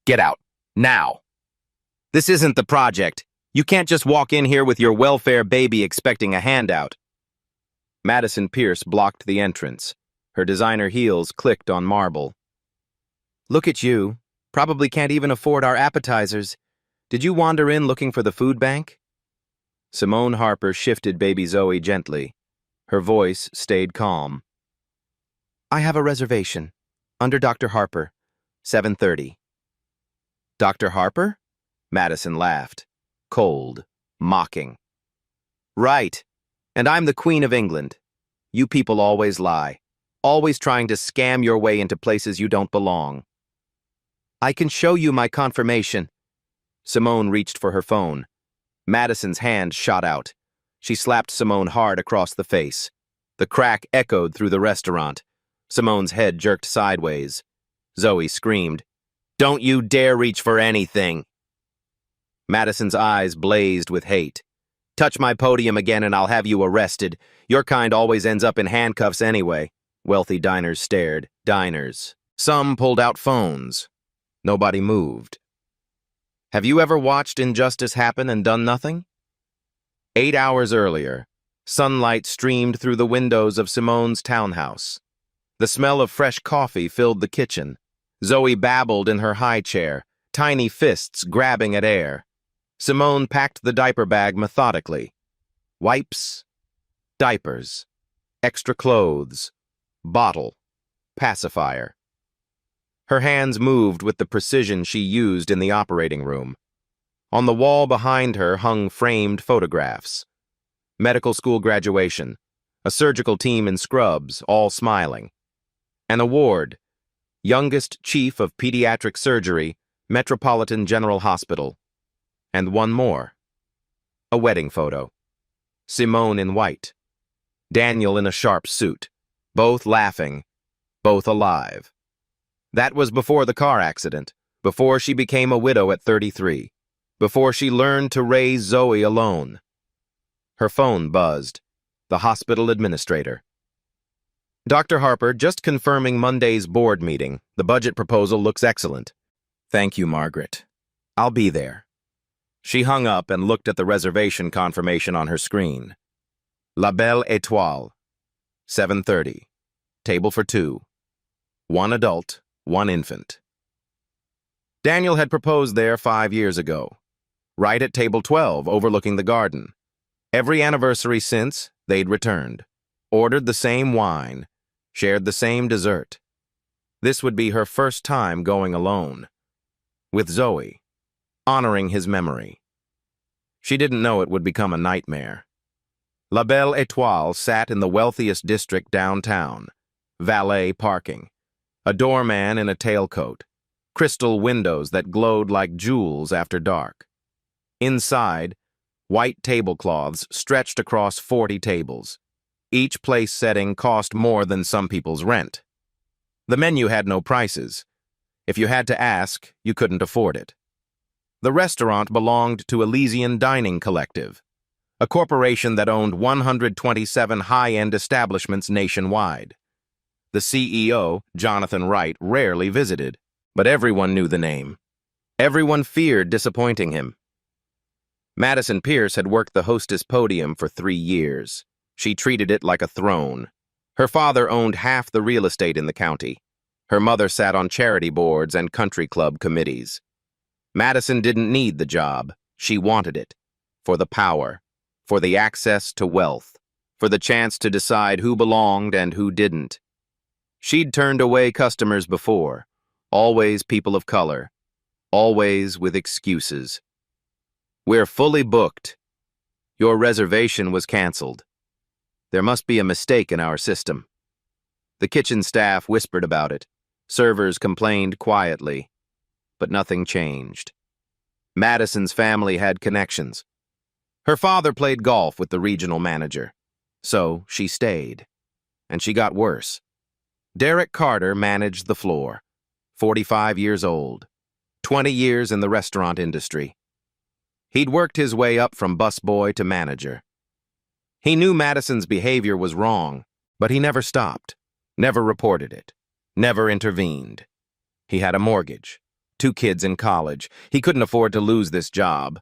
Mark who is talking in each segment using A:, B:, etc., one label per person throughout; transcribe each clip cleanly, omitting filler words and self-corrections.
A: Get out. Now. This isn't the project. You can't just walk in here with your welfare baby expecting a handout. Madison Pierce blocked the entrance. Her designer heels clicked on marble. Look at you. Probably can't even afford our appetizers. Did you wander in looking for the food bank? Simone Harper shifted baby Zoe gently. Her voice stayed calm. I have a reservation. Under Dr. Harper. 7:30. Dr. Harper? Madison laughed. Cold, mocking. Right. And I'm the Queen of England. You people always lie. Always trying to scam your way into places you don't belong. I can show you my confirmation. Simone reached for her phone. Madison's hand shot out. She slapped Simone hard across the face. The crack echoed through the restaurant. Simone's head jerked sideways. Zoe screamed, Don't you dare reach for anything. Madison's eyes blazed with hate. Touch my podium again and I'll have you arrested. Your kind always ends up in handcuffs anyway. Wealthy diners stared. Diners. Some pulled out phones. Nobody moved. Have you ever watched injustice happen and done nothing? 8 hours earlier, sunlight streamed through the windows of Simone's townhouse. The smell of fresh coffee filled the kitchen. Zoe babbled in her high chair, tiny fists grabbing at air. Simone packed the diaper bag methodically. Wipes, diapers, extra clothes, bottle, pacifier. Her hands moved with the precision she used in the operating room. On the wall behind her hung framed photographs. Medical school graduation, a surgical team in scrubs, all smiling. An award, youngest chief of pediatric surgery, Metropolitan General Hospital. And one more. A wedding photo. Simone in white. Daniel in a sharp suit. Both laughing. Both alive. That was before the car accident. Before she became a widow at 33. Before she learned to raise Zoe alone. Her phone buzzed. The hospital administrator. Dr. Harper, just confirming Monday's board meeting. The budget proposal looks excellent. Thank you, Margaret. I'll be there. She hung up and looked at the reservation confirmation on her screen. La Belle Étoile. 7:30. Table for 2. 1 adult, 1 infant. Daniel had proposed there 5 years ago. Right at table 12, overlooking the garden. Every anniversary since, they'd returned. Ordered the same wine. Shared the same dessert. This would be her first time going alone. With Zoe. Honoring his memory. She didn't know it would become a nightmare. La Belle Étoile sat in the wealthiest district downtown. Valet parking. A doorman in a tailcoat. Crystal windows that glowed like jewels after dark. Inside, white tablecloths stretched across 40 tables. Each place setting cost more than some people's rent. The menu had no prices. If you had to ask, you couldn't afford it. The restaurant belonged to Elysian Dining Collective, a corporation that owned 127 high-end establishments nationwide. The CEO, Jonathan Wright, rarely visited, but everyone knew the name. Everyone feared disappointing him. Madison Pierce had worked the Hostess podium for 3 years. She treated it like a throne. Her father owned half the real estate in the county. Her mother sat on charity boards and country club committees. Madison didn't need the job. She wanted it. For the power. For the access to wealth. For the chance to decide who belonged and who didn't. She'd turned away customers before. Always people of color. Always with excuses. We're fully booked. Your reservation was canceled. There must be a mistake in our system. The kitchen staff whispered about it. Servers complained quietly. But nothing changed. Madison's family had connections. Her father played golf with the regional manager. So she stayed. And she got worse. Derek Carter managed the floor. 45 years old. 20 years in the restaurant industry. He'd worked his way up from busboy to manager. He knew Madison's behavior was wrong, but he never stopped, never reported it, never intervened. He had a mortgage, 2 kids in college. He couldn't afford to lose this job.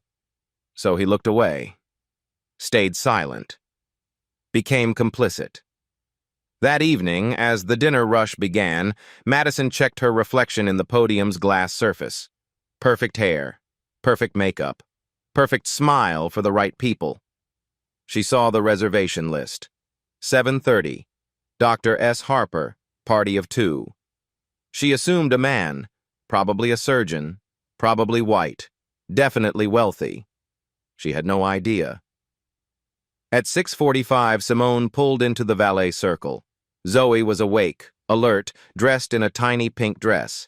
A: So he looked away, stayed silent, became complicit. That evening, as the dinner rush began, Madison checked her reflection in the podium's glass surface. Perfect hair, perfect makeup, perfect smile for the right people. She saw the reservation list. 7:30, Dr. S. Harper, party of 2. She assumed a man, probably a surgeon, probably white, definitely wealthy. She had no idea. At 6:45, Simone pulled into the valet circle. Zoe was awake, alert, dressed in a tiny pink dress.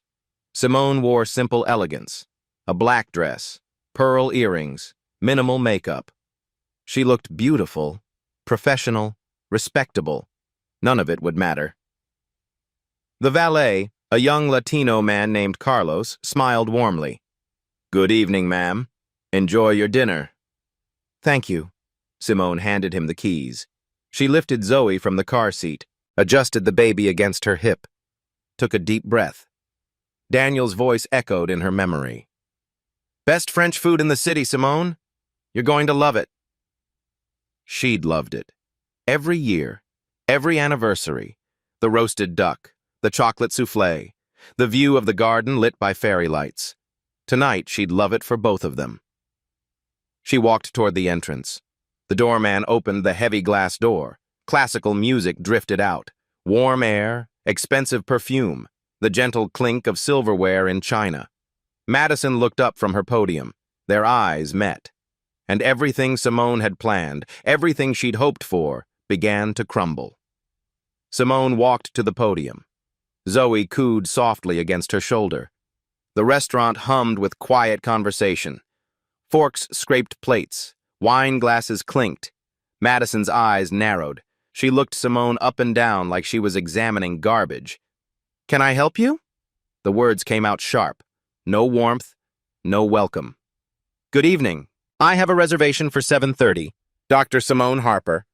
A: Simone wore simple elegance, a black dress, pearl earrings, minimal makeup. She looked beautiful, professional, respectable. None of it would matter. The valet, a young Latino man named Carlos, smiled warmly. "Good evening, ma'am. Enjoy your dinner." "Thank you." Simone handed him the keys. She lifted Zoe from the car seat, adjusted the baby against her hip, took a deep breath. Daniel's voice echoed in her memory. "Best French food in the city, Simone. You're going to love it." She'd loved it. Every year, every anniversary, the roasted duck, the chocolate souffle, the view of the garden lit by fairy lights. Tonight, she'd love it for both of them. She walked toward the entrance. The doorman opened the heavy glass door. Classical music drifted out. Warm air, expensive perfume, the gentle clink of silverware in china. Madison looked up from her podium. Their eyes met. And everything Simone had planned, everything she'd hoped for, began to crumble. Simone walked to the podium. Zoe cooed softly against her shoulder. The restaurant hummed with quiet conversation. Forks scraped plates. Wine glasses clinked. Madison's eyes narrowed. She looked Simone up and down like she was examining garbage. "Can I help you?" The words came out sharp. No warmth, no welcome. "Good evening. I have a reservation for 7:30. Dr. Simone Harper."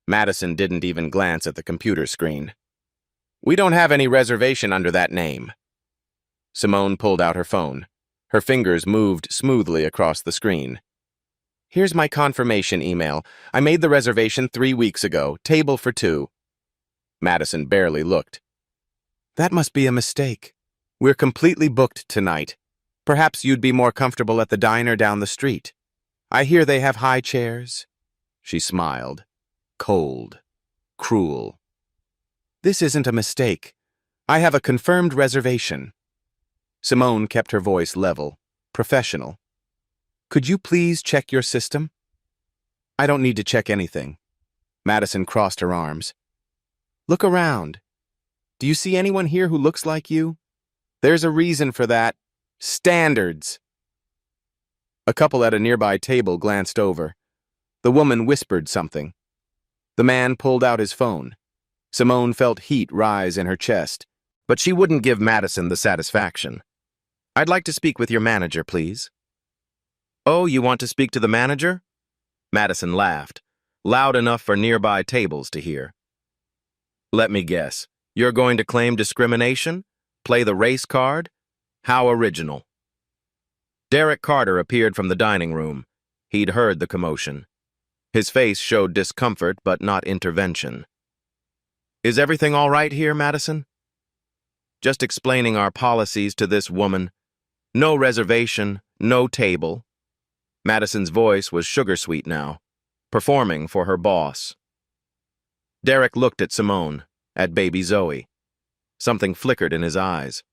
A: Madison didn't even glance at the computer screen. "We don't have any reservation under that name." Simone pulled out her phone. Her fingers moved smoothly across the screen. "Here's my confirmation email. I made the reservation 3 weeks ago. Table for 2. Madison barely looked. "That must be a mistake. We're completely booked tonight. Perhaps you'd be more comfortable at the diner down the street. I hear they have high chairs." She smiled. Cold. Cruel. "This isn't a mistake. I have a confirmed reservation." Simone kept her voice level, professional. "Could you please check your system?" "I don't need to check anything." Madison crossed her arms. "Look around. Do you see anyone here who looks like you? There's a reason for that. Standards." A couple at a nearby table glanced over. The woman whispered something. The man pulled out his phone. Simone felt heat rise in her chest, but she wouldn't give Madison the satisfaction. "I'd like to speak with your manager, please." "Oh, you want to speak to the manager?" Madison laughed, loud enough for nearby tables to hear. "Let me guess. You're going to claim discrimination? Play the race card? How original." Derek Carter appeared from the dining room. He'd heard the commotion. His face showed discomfort, but not intervention. "Is everything all right here, Madison?" "Just explaining our policies to this woman. No reservation, no table." Madison's voice was sugar-sweet now, performing for her boss. Derek looked at Simone, at baby Zoe. Something flickered in his eyes.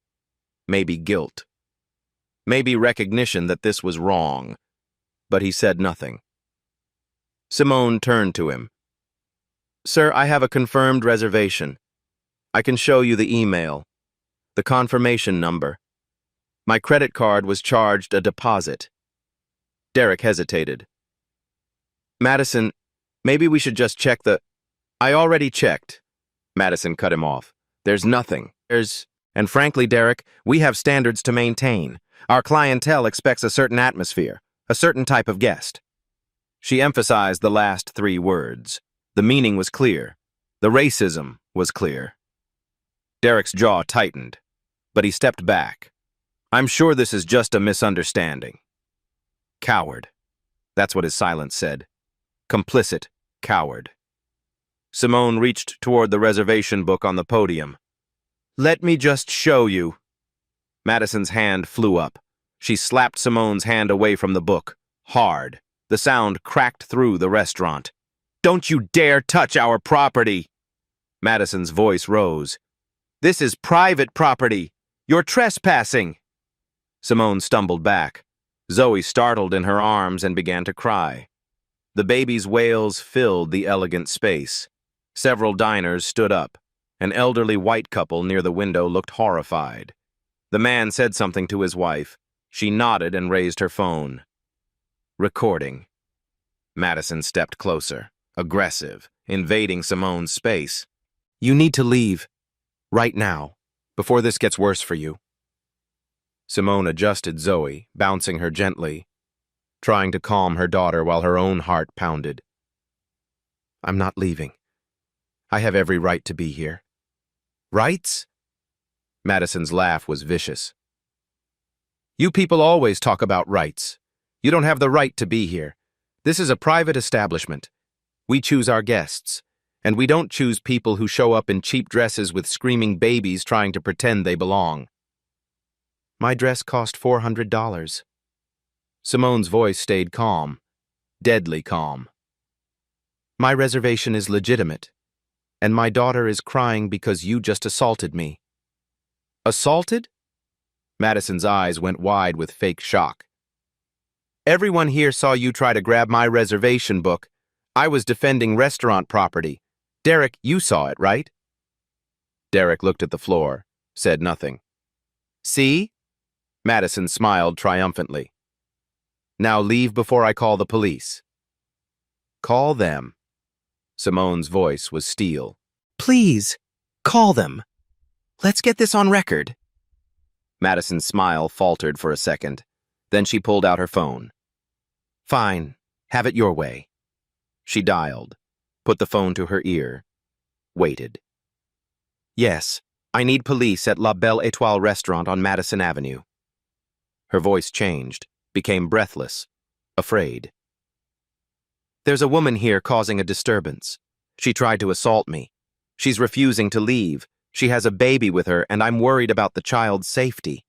A: Maybe guilt. Maybe recognition that this was wrong. But he said nothing. Simone turned to him. "Sir, I have a confirmed reservation. I can show you the email, the confirmation number. My credit card was charged a deposit." Derek hesitated. "Madison, maybe we should just check the—" "I already checked." Madison cut him off. "There's nothing. And frankly, Derek, we have standards to maintain. Our clientele expects a certain atmosphere, a certain type of guest." She emphasized the last 3 words. The meaning was clear. The racism was clear. Derek's jaw tightened, but he stepped back. I'm sure this is just a misunderstanding. Coward. That's what his silence said. Complicit, coward. Simone reached toward the reservation book on the podium. Let me just show you. Madison's hand flew up. She slapped Simone's hand away from the book. Hard. The sound cracked through the restaurant. Don't you dare touch our property! Madison's voice rose. This is private property. You're trespassing. Simone stumbled back. Zoe startled in her arms and began to cry. The baby's wails filled the elegant space. Several diners stood up. An elderly white couple near the window looked horrified. The man said something to his wife. She nodded and raised her phone. Recording. Madison stepped closer, aggressive, invading Simone's space. You need to leave. Right now, before this gets worse for you. Simone adjusted Zoe, bouncing her gently, trying to calm her daughter while her own heart pounded. I'm not leaving. I have every right to be here. Rights? Madison's laugh was vicious. You people always talk about rights. You don't have the right to be here. This is a private establishment. We choose our guests, and we don't choose people who show up in cheap dresses with screaming babies trying to pretend they belong. My dress cost $400. Simone's voice stayed calm, deadly calm. My reservation is legitimate, and my daughter is crying because you just assaulted me. Assaulted? Madison's eyes went wide with fake shock. Everyone here saw you try to grab my reservation book. I was defending restaurant property. Derek, you saw it, right? Derek looked at the floor, said nothing. See? Madison smiled triumphantly. Now leave before I call the police. Call them. Simone's voice was steel. Please, call them. Let's get this on record. Madison's smile faltered for a second. Then she pulled out her phone. Fine, have it your way. She dialed, put the phone to her ear, waited. Yes, I need police at La Belle Étoile restaurant on Madison Avenue. Her voice changed, became breathless, afraid. There's a woman here causing a disturbance. She tried to assault me. She's refusing to leave. She has a baby with her, and I'm worried about the child's safety.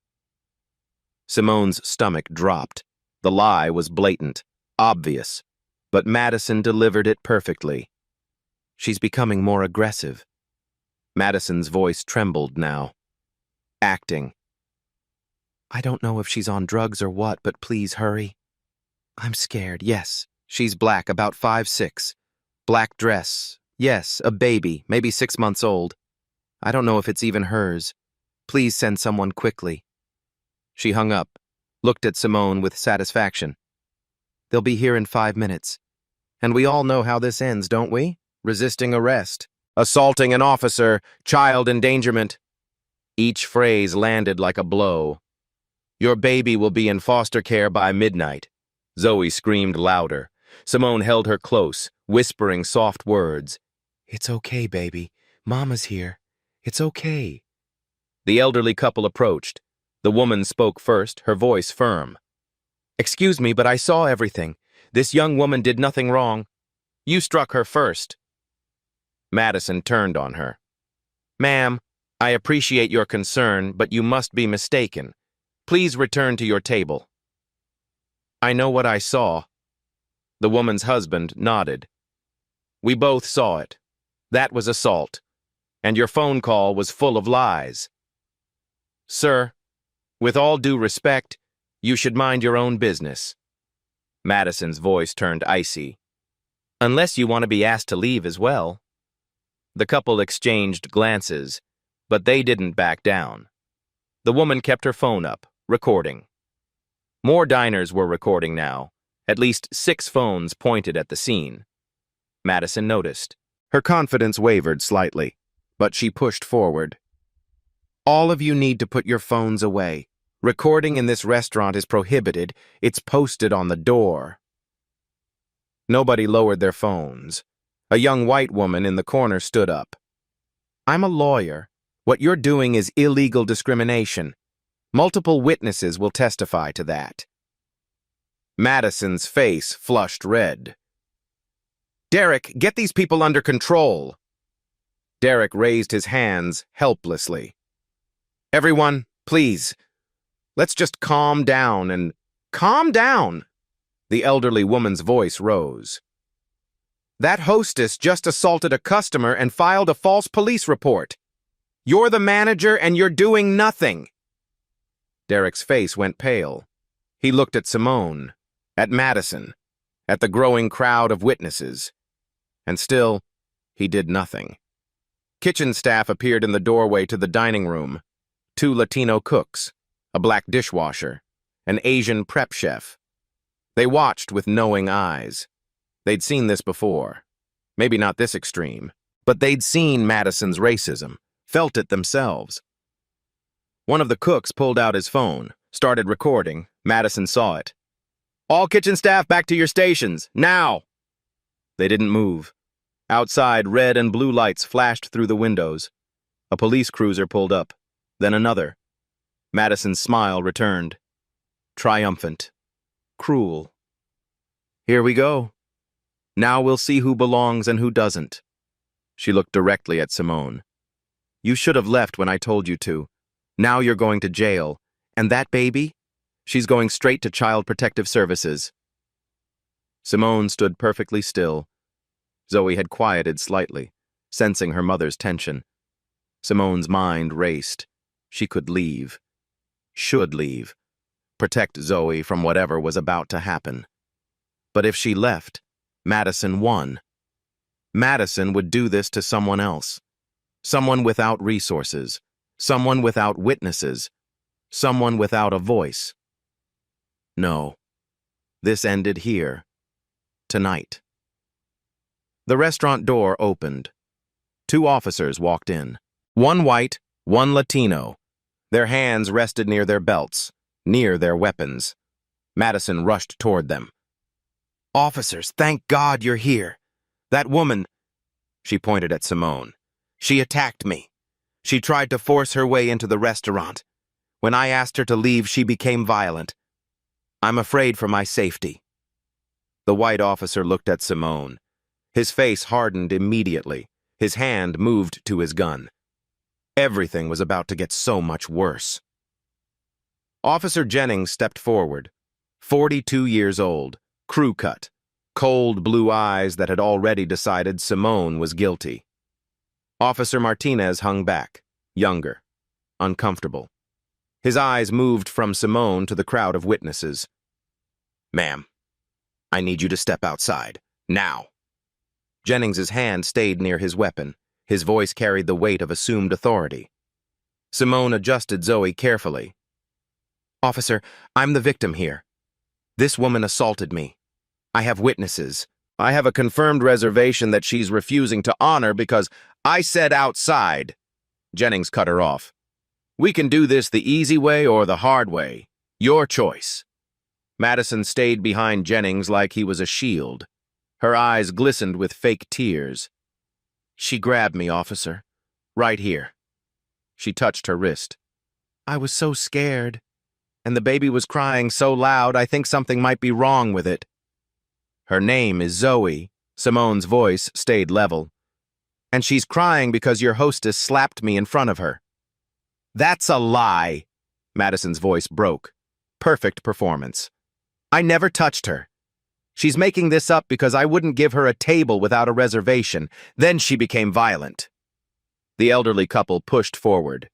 A: Simone's stomach dropped. The lie was blatant, obvious, but Madison delivered it perfectly. She's becoming more aggressive. Madison's voice trembled now. Acting. I don't know if she's on drugs or what, but please hurry. I'm scared, yes. She's black, about 5'6". Black dress. Yes, a baby, maybe 6 months old. I don't know if it's even hers. Please send someone quickly. She hung up, looked at Simone with satisfaction. They'll be here in 5 minutes. And we all know how this ends, don't we? Resisting arrest, assaulting an officer, child endangerment. Each phrase landed like a blow. Your baby will be in foster care by midnight. Zoe screamed louder. Simone held her close, whispering soft words. It's okay, baby. Mama's here. It's okay. The elderly couple approached. The woman spoke first, her voice firm. Excuse me, but I saw everything. This young woman did nothing wrong. You struck her first. Madison turned on her. Ma'am, I appreciate your concern, but you must be mistaken. Please return to your table. I know what I saw. The woman's husband nodded. We both saw it. That was assault. And your phone call was full of lies. Sir, with all due respect, you should mind your own business. Madison's voice turned icy. Unless you want to be asked to leave as well. The couple exchanged glances, but they didn't back down. The woman kept her phone up, recording. More diners were recording now, at least 6 phones pointed at the scene. Madison noticed. Her confidence wavered slightly, but she pushed forward. All of you need to put your phones away. Recording in this restaurant is prohibited. It's posted on the door. Nobody lowered their phones. A young white woman in the corner stood up. I'm a lawyer. What you're doing is illegal discrimination. Multiple witnesses will testify to that. Madison's face flushed red. Derek, get these people under control. Derek raised his hands helplessly. Everyone, please, let's just calm down and calm down. The elderly woman's voice rose. That hostess just assaulted a customer and filed a false police report. You're the manager and you're doing nothing. Derek's face went pale. He looked at Simone, at Madison, at the growing crowd of witnesses. And still, he did nothing. Kitchen staff appeared in the doorway to the dining room. 2 Latino cooks, a black dishwasher, an Asian prep chef. They watched with knowing eyes. They'd seen this before. Maybe not this extreme, but they'd seen Madison's racism, felt it themselves. One of the cooks pulled out his phone, started recording. Madison saw it. All kitchen staff back to your stations, now! They didn't move. Outside, red and blue lights flashed through the windows. A police cruiser pulled up, then another. Madison's smile returned. Triumphant. Cruel. Here we go. Now we'll see who belongs and who doesn't. She looked directly at Simone. You should have left when I told you to. Now you're going to jail. And that baby? She's going straight to Child Protective Services. Simone stood perfectly still. Zoe had quieted slightly, sensing her mother's tension. Simone's mind raced. She could leave. Should leave. Protect Zoe from whatever was about to happen. But if she left, Madison won. Madison would do this to someone else. Someone without resources. Someone without witnesses. Someone without a voice. No. This ended here. Tonight. The restaurant door opened. 2 officers walked in. 1 white, 1 Latino. Their hands rested near their belts, near their weapons. Madison rushed toward them. Officers, thank God you're here. That woman, she pointed at Simone. She attacked me. She tried to force her way into the restaurant. When I asked her to leave, she became violent. I'm afraid for my safety. The white officer looked at Simone. His face hardened immediately. His hand moved to his gun. Everything was about to get so much worse. Officer Jennings stepped forward. 42 years old, crew cut, cold blue eyes that had already decided Simone was guilty. Officer Martinez hung back, younger, uncomfortable. His eyes moved from Simone to the crowd of witnesses. Ma'am, I need you to step outside, now. Jennings's hand stayed near his weapon. His voice carried the weight of assumed authority. Simone adjusted Zoe carefully. Officer, I'm the victim here. This woman assaulted me. I have witnesses. I have a confirmed reservation that she's refusing to honor because I said outside. Jennings cut her off. We can do this the easy way or the hard way. Your choice. Madison stayed behind Jennings like he was a shield. Her eyes glistened with fake tears. She grabbed me, officer. Right here. She touched her wrist. I was so scared. And the baby was crying so loud I think something might be wrong with it. Her name is Zoe. Simone's voice stayed level. And she's crying because your hostess slapped me in front of her. That's a lie. Madison's voice broke. Perfect performance. I never touched her. She's making this up because I wouldn't give her a table without a reservation. Then she became violent. The elderly couple pushed forward.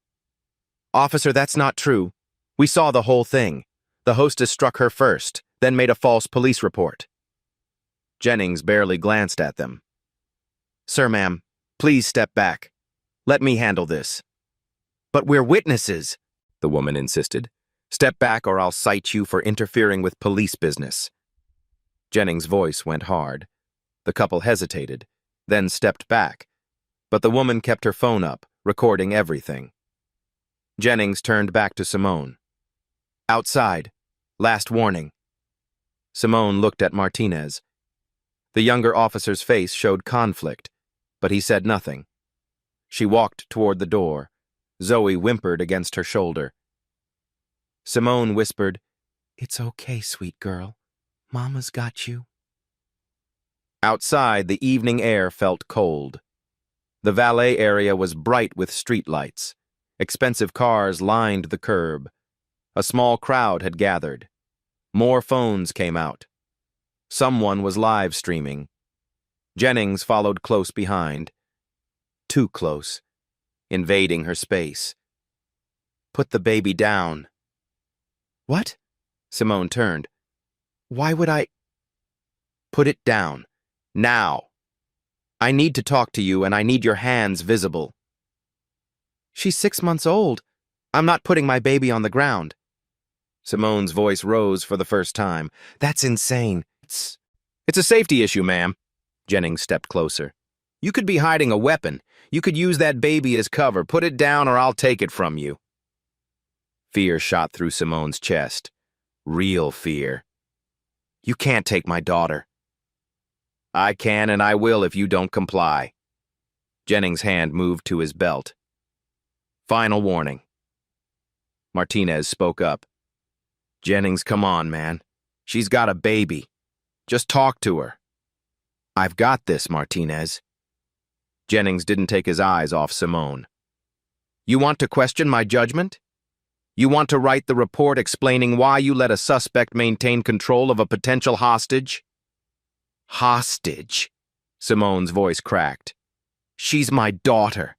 A: Officer, that's not true. We saw the whole thing. The hostess struck her first, then made a false police report. Jennings barely glanced at them. Sir, ma'am, please step back. Let me handle this. But we're witnesses, the woman insisted. Step back or I'll cite you for interfering with police business. Jennings' voice went hard. The couple hesitated, then stepped back. But the woman kept her phone up, recording everything. Jennings turned back to Simone. Outside. Last warning. Simone looked at Martinez. The younger officer's face showed conflict, but he said nothing. She walked toward the door. Zoe whimpered against her shoulder. Simone whispered, "It's okay, sweet girl. Mama's got you." Outside, the evening air felt cold. The valet area was bright with streetlights. Expensive cars lined the curb. A small crowd had gathered. More phones came out. Someone was live streaming. Jennings followed close behind. Too close, invading her space. "Put the baby down." "What?" Simone turned. "Why would I—" "Put it down. Now. I need to talk to you, and I need your hands visible." "She's 6 months old. I'm not putting my baby on the ground." Simone's voice rose for the first time. "That's insane. It's a safety issue, ma'am." Jennings stepped closer. "You could be hiding a weapon. You could use that baby as cover. Put it down or I'll take it from you." Fear shot through Simone's chest. Real fear. "You can't take my daughter." "I can and I will if you don't comply." Jennings' hand moved to his belt. "Final warning." Martinez spoke up. "Jennings, come on, man. She's got a baby. Just talk to her." "I've got this, Martinez." Jennings didn't take his eyes off Simone. "You want to question my judgment? You want to write the report explaining why you let a suspect maintain control of a potential hostage?" "Hostage?" Simone's voice cracked. "She's my daughter.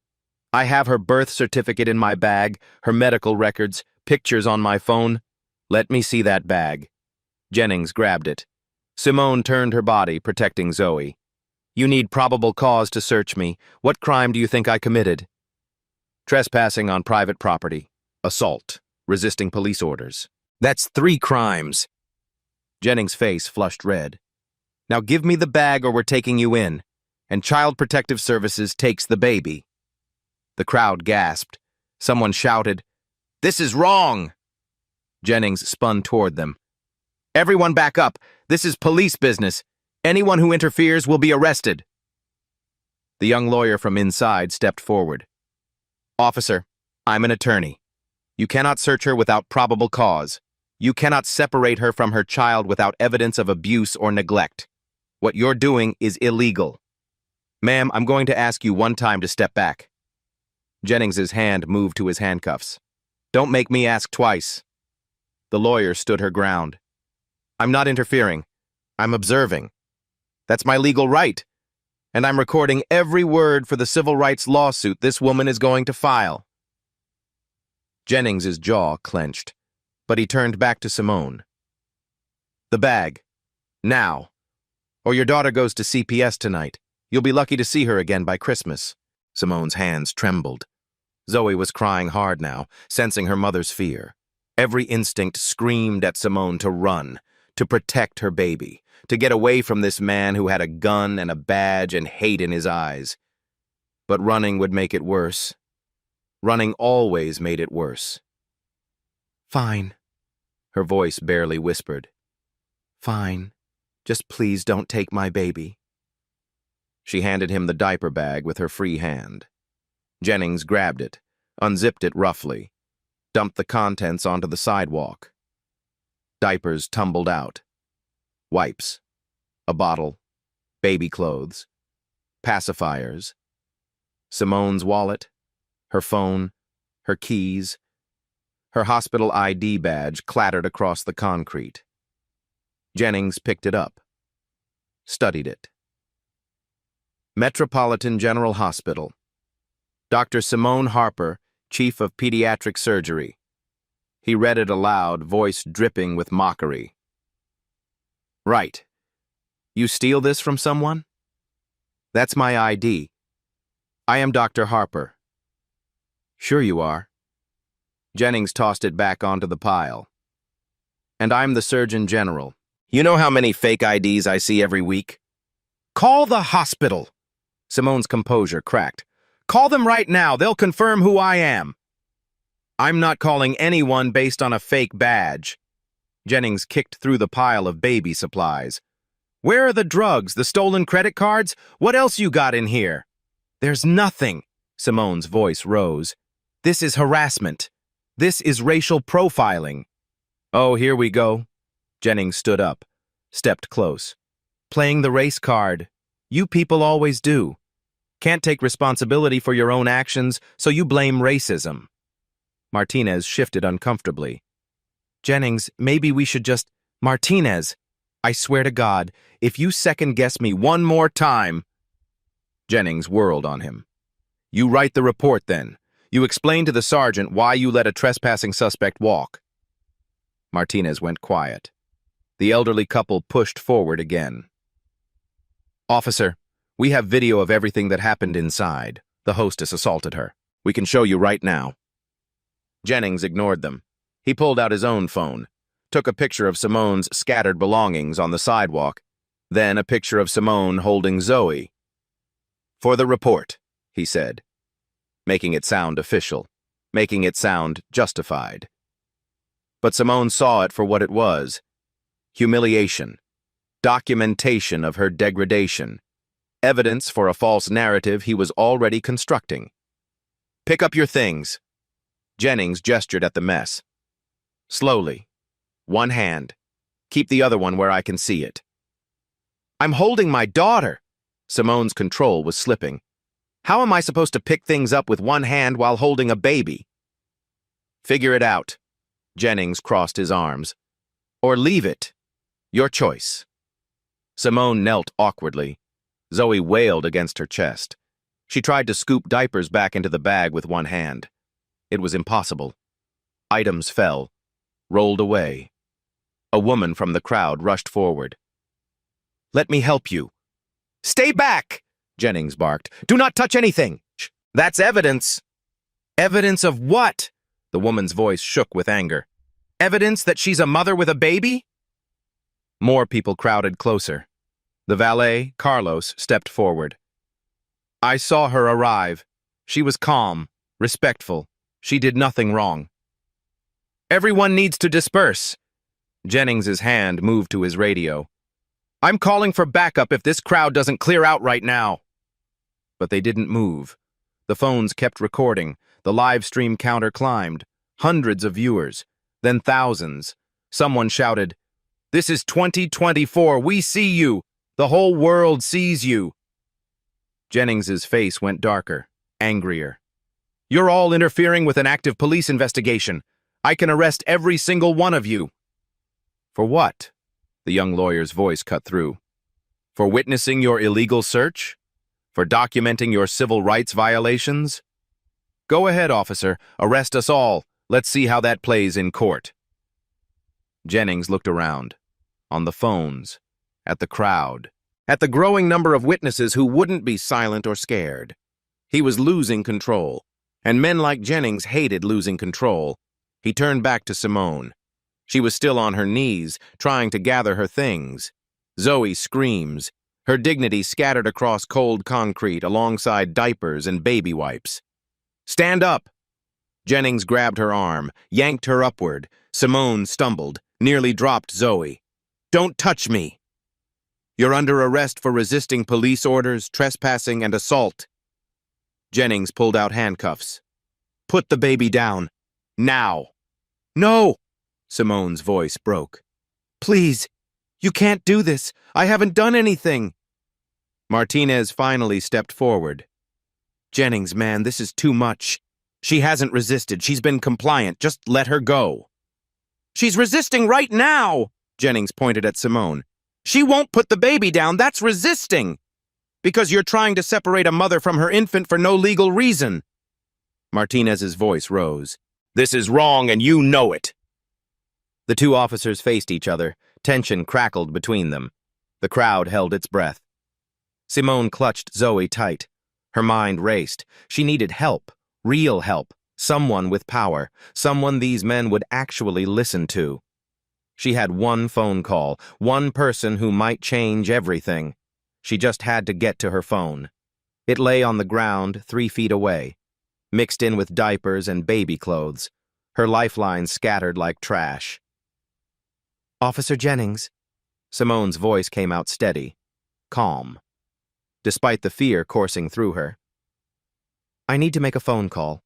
A: I have her birth certificate in my bag, her medical records, pictures on my phone. Let me see that bag." Jennings grabbed it. Simone turned her body, protecting Zoe. "You need probable cause to search me. What crime do you think I committed?" "Trespassing on private property. Assault. Resisting police orders. That's 3 crimes." Jennings' face flushed red. "Now give me the bag or we're taking you in. And Child Protective Services takes the baby." The crowd gasped. Someone shouted, "This is wrong!" Jennings spun toward them. "Everyone back up. This is police business. Anyone who interferes will be arrested." The young lawyer from inside stepped forward. "Officer, I'm an attorney. You cannot search her without probable cause. You cannot separate her from her child without evidence of abuse or neglect. What you're doing is illegal. Ma'am, I'm going to ask you one time to step back." Jennings's hand moved to his handcuffs. "Don't make me ask twice." The lawyer stood her ground. "I'm not interfering. I'm observing. That's my legal right. And I'm recording every word for the civil rights lawsuit this woman is going to file." Jennings's jaw clenched, but he turned back to Simone. "The bag. Now. Or your daughter goes to CPS tonight. You'll be lucky to see her again by Christmas." Simone's hands trembled. Zoe was crying hard now, sensing her mother's fear. Every instinct screamed at Simone to run, to protect her baby, to get away from this man who had a gun and a badge and hate in his eyes. But running would make it worse. Running always made it worse. "Fine," her voice barely whispered. "Fine. Just please don't take my baby." She handed him the diaper bag with her free hand. Jennings grabbed it, unzipped it roughly, dumped the contents onto the sidewalk. Diapers tumbled out. Wipes. A bottle. Baby clothes. Pacifiers. Simone's wallet. Her phone. Her keys. Her hospital ID badge clattered across the concrete. Jennings picked it up. Studied it. Metropolitan General Hospital. Dr. Simone Harper, Chief of Pediatric Surgery. He read it aloud, voice dripping with mockery. "Right. You steal this from someone?" "That's my ID. I am Dr. Harper." "Sure you are." Jennings tossed it back onto the pile. "And I'm the Surgeon General. You know how many fake IDs I see every week?" "Call the hospital!" Simone's composure cracked. "Call them right now. They'll confirm who I am." "I'm not calling anyone based on a fake badge." Jennings kicked through the pile of baby supplies. "Where are the drugs, the stolen credit cards? What else you got in here?" "There's nothing." Simone's voice rose. "This is harassment. This is racial profiling." Oh, here we go. Jennings stood up, stepped close. Playing the race card. You people always do. Can't take responsibility for your own actions, so you blame racism. Martinez shifted uncomfortably. Jennings, maybe we should just… Martinez, I swear to God, if you second-guess me one more time… Jennings whirled on him. You write the report, then. You explain to the sergeant why you let a trespassing suspect walk. Martinez went quiet. The elderly couple pushed forward again. Officer, we have video of everything that happened inside. The hostess assaulted her. We can show you right now. Jennings ignored them. He pulled out his own phone, took a picture of Simone's scattered belongings on the sidewalk, then a picture of Simone holding Zoe. For the report, he said, making it sound official, making it sound justified. But Simone saw it for what it was: humiliation, documentation of her degradation, evidence for a false narrative he was already constructing. Pick up your things. Jennings gestured at the mess. Slowly. One hand. Keep the other one where I can see it. I'm holding my daughter. Simone's control was slipping. How am I supposed to pick things up with one hand while holding a baby? Figure it out. Jennings crossed his arms. Or leave it. Your choice. Simone knelt awkwardly. Zoe wailed against her chest. She tried to scoop diapers back into the bag with one hand. It was impossible. Items fell, rolled away. A woman from the crowd rushed forward. Let me help you. Stay back, Jennings barked. Do not touch anything. That's evidence. Evidence of what? The woman's voice shook with anger. Evidence that she's a mother with a baby? More people crowded closer. The valet, Carlos, stepped forward. I saw her arrive. She was calm, respectful. She did nothing wrong. Everyone needs to disperse. Jennings's hand moved to his radio. I'm calling for backup if this crowd doesn't clear out right now. But they didn't move. The phones kept recording. The live stream counter climbed. Hundreds of viewers, then thousands. Someone shouted, This is 2024. We see you. The whole world sees you. Jennings's face went darker, angrier. You're all interfering with an active police investigation. I can arrest every single one of you. For what? The young lawyer's voice cut through. For witnessing your illegal search? For documenting your civil rights violations? Go ahead, officer. Arrest us all. Let's see how that plays in court. Jennings looked around. On the phones. At the crowd. At the growing number of witnesses who wouldn't be silent or scared. He was losing control. And men like Jennings hated losing control. He turned back to Simone. She was still on her knees, trying to gather her things. Zoe screams, her dignity scattered across cold concrete alongside diapers and baby wipes. Stand up! Jennings grabbed her arm, yanked her upward. Simone stumbled, nearly dropped Zoe. Don't touch me! You're under arrest for resisting police orders, trespassing, and assault. Jennings pulled out handcuffs. Put the baby down. Now! No! Simone's voice broke. Please, you can't do this. I haven't done anything. Martinez finally stepped forward. Jennings, man, this is too much. She hasn't resisted. She's been compliant. Just let her go. She's resisting right now, Jennings pointed at Simone. She won't put the baby down. That's resisting. Because you're trying to separate a mother from her infant for no legal reason. Martinez's voice rose. This is wrong and you know it. The two officers faced each other. Tension crackled between them. The crowd held its breath. Simone clutched Zoe tight. Her mind raced. She needed help. Real help. Someone with power. Someone these men would actually listen to. She had one phone call. One person who might change everything. She just had to get to her phone. It lay on the ground 3 feet away, mixed in with diapers and baby clothes. Her lifeline scattered like trash. Officer Jennings. Simone's voice came out steady, calm, despite the fear coursing through her. I need to make a phone call.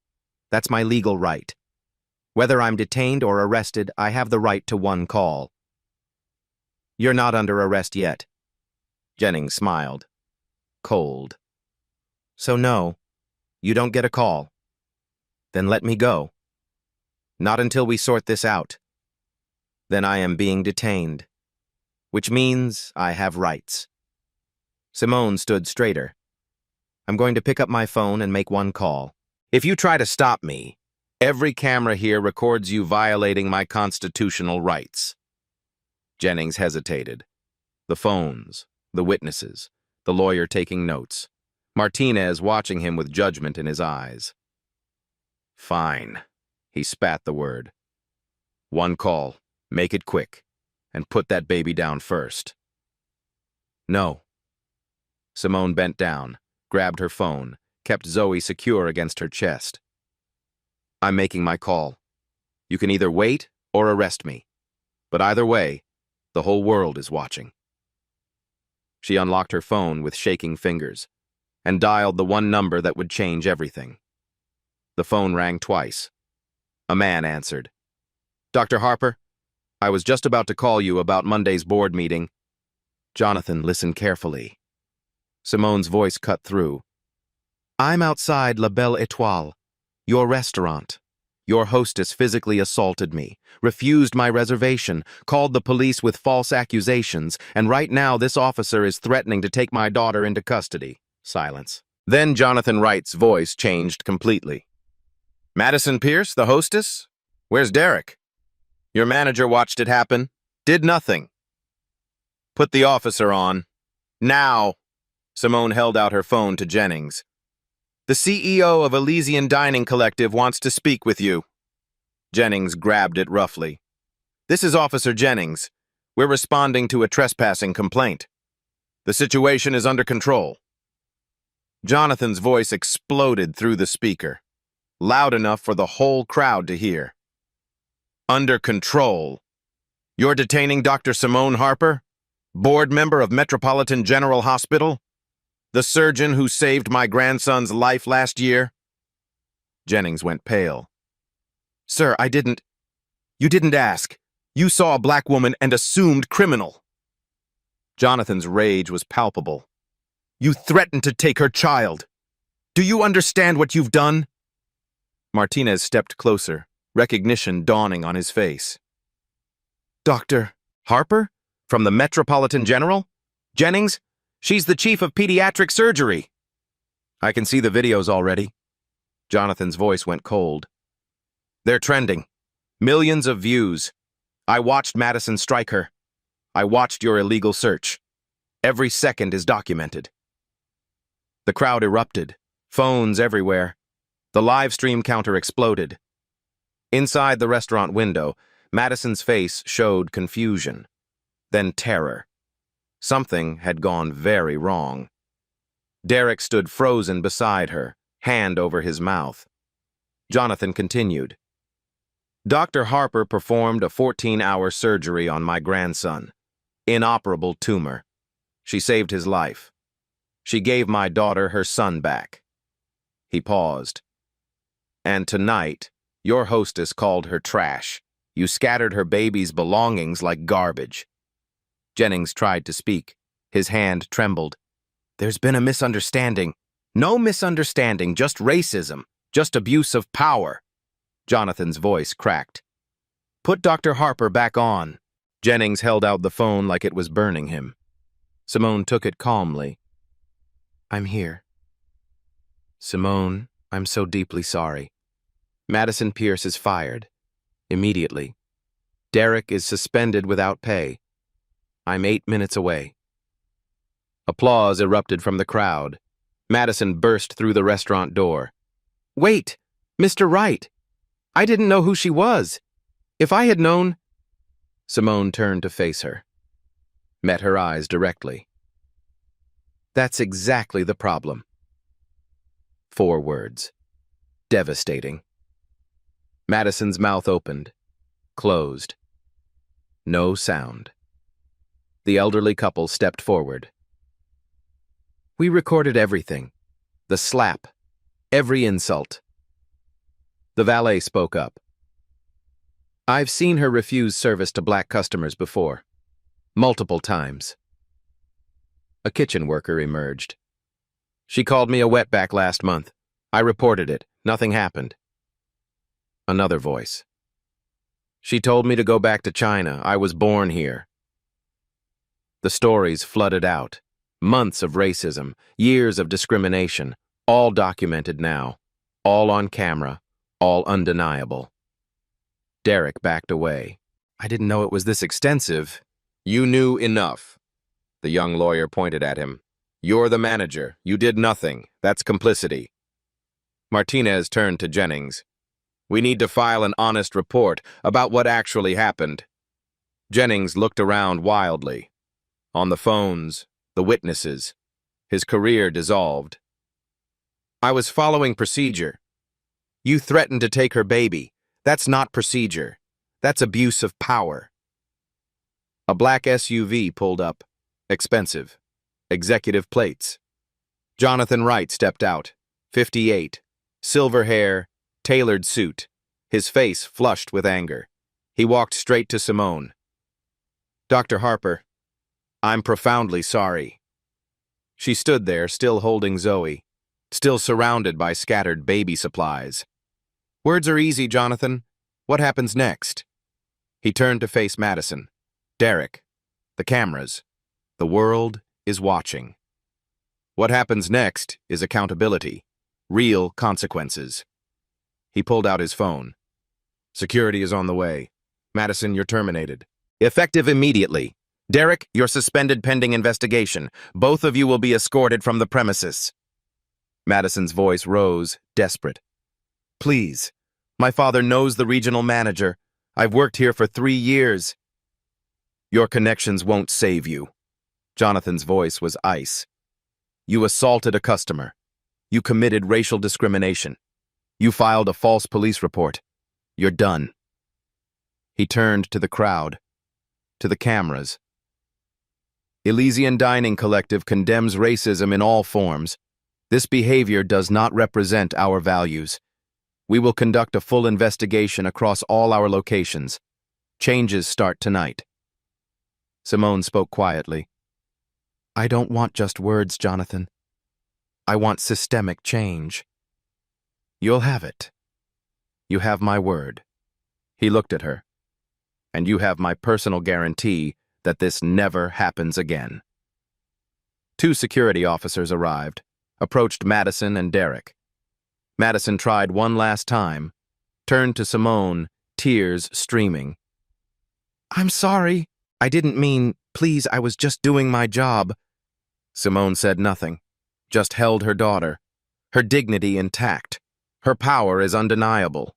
A: That's my legal right. Whether I'm detained or arrested, I have the right to one call. You're not under arrest yet. Jennings smiled. Cold. So no, you don't get a call. Then let me go. Not until we sort this out. Then I am being detained, which means I have rights. Simone stood straighter. I'm going to pick up my phone and make one call. If you try to stop me, every camera here records you violating my constitutional rights. Jennings hesitated. The phones, the witnesses, the lawyer taking notes. Martinez watching him with judgment in his eyes. Fine. He spat the word. One call. Make it quick. And put that baby down first. No. Simone bent down, grabbed her phone, kept Zoe secure against her chest. I'm making my call. You can either wait or arrest me. But either way, the whole world is watching. She unlocked her phone with shaking fingers and dialed the one number that would change everything. The phone rang twice. A man answered. Dr. Harper, I was just about to call you about Monday's board meeting. Jonathan listened carefully. Simone's voice cut through. I'm outside La Belle Étoile, your restaurant. Your hostess physically assaulted me, refused my reservation, called the police with false accusations, and right now this officer is threatening to take my daughter into custody. Silence. Then Jonathan Wright's voice changed completely. Madison Pierce, the hostess? Where's Derek? Your manager watched it happen. Did nothing. Put the officer on. Now. Simone held out her phone to Jennings. The CEO of Elysian Dining Collective wants to speak with you. Jennings grabbed it roughly. This is Officer Jennings. We're responding to a trespassing complaint. The situation is under control. Jonathan's voice exploded through the speaker, loud enough for the whole crowd to hear. Under control. You're detaining Dr. Simone Harper, board member of Metropolitan General Hospital? The surgeon who saved my grandson's life last year? Jennings went pale. Sir, You didn't ask. You saw a black woman and assumed criminal. Jonathan's rage was palpable. You threatened to take her child. Do you understand what you've done? Martinez stepped closer, recognition dawning on his face. Dr. Harper? From the Metropolitan General? Jennings? She's the chief of pediatric surgery. I can see the videos already. Jonathan's voice went cold. They're trending. Millions of views. I watched Madison strike her. I watched your illegal search. Every second is documented. The crowd erupted. Phones everywhere. The live stream counter exploded. Inside the restaurant window, Madison's face showed confusion, then terror. Something had gone very wrong. Derek stood frozen beside her, hand over his mouth. Jonathan continued. Dr. Harper performed a 14-hour surgery on my grandson. Inoperable tumor. She saved his life. She gave my daughter her son back. He paused. And tonight, your hostess called her trash. You scattered her baby's belongings like garbage. Jennings tried to speak. His hand trembled. There's been a misunderstanding. No misunderstanding, just racism, just abuse of power. Jonathan's voice cracked. Put Dr. Harper back on. Jennings held out the phone like it was burning him. Simone took it calmly. I'm here. Simone, I'm so deeply sorry. Madison Pierce is fired. Immediately. Derek is suspended without pay. I'm 8 minutes away. Applause erupted from the crowd. Madison burst through the restaurant door. Wait, Mr. Wright. I didn't know who she was. If I had known... Simone turned to face her. Met her eyes directly. That's exactly the problem. 4 words. Devastating. Madison's mouth opened, closed. No sound. The elderly couple stepped forward. We recorded everything. The slap. Every insult. The valet spoke up. I've seen her refuse service to black customers before. Multiple times. A kitchen worker emerged. She called me a wetback last month. I reported it. Nothing happened. Another voice. She told me to go back to China. I was born here. The stories flooded out. Months of racism, years of discrimination, all documented now, all on camera, all undeniable. Derek backed away. I didn't know it was this extensive. You knew enough. The young lawyer pointed at him. You're the manager. You did nothing. That's complicity. Martinez turned to Jennings. We need to file an honest report about what actually happened. Jennings looked around wildly. On the phones, the witnesses. His career dissolved. I was following procedure. You threatened to take her baby. That's not procedure. That's abuse of power. A black SUV pulled up. Expensive. Executive plates. Jonathan Wright stepped out. 58. Silver hair, tailored suit. His face flushed with anger. He walked straight to Simone. Dr. Harper, I'm profoundly sorry. She stood there, still holding Zoe, still surrounded by scattered baby supplies. Words are easy, Jonathan. What happens next? He turned to face Madison. Derek, the cameras. The world is watching. What happens next is accountability, real consequences. He pulled out his phone. Security is on the way. Madison, you're terminated. Effective immediately. Derek, you're suspended pending investigation. Both of you will be escorted from the premises. Madison's voice rose, desperate. Please. My father knows the regional manager. I've worked here for 3 years. Your connections won't save you. Jonathan's voice was ice. You assaulted a customer. You committed racial discrimination. You filed a false police report. You're done. He turned to the crowd, to the cameras. Elysian Dining Collective condemns racism in all forms. This behavior does not represent our values. We will conduct a full investigation across all our locations. Changes start tonight. Simone spoke quietly. I don't want just words, Jonathan. I want systemic change. You'll have it. You have my word. He looked at her. And you have my personal guarantee that this never happens again. 2 security officers arrived, approached Madison and Derek. Madison tried one last time, turned to Simone, tears streaming. I'm sorry. I didn't mean, please, I was just doing my job. Simone said nothing, just held her daughter, her dignity intact. Her power is undeniable.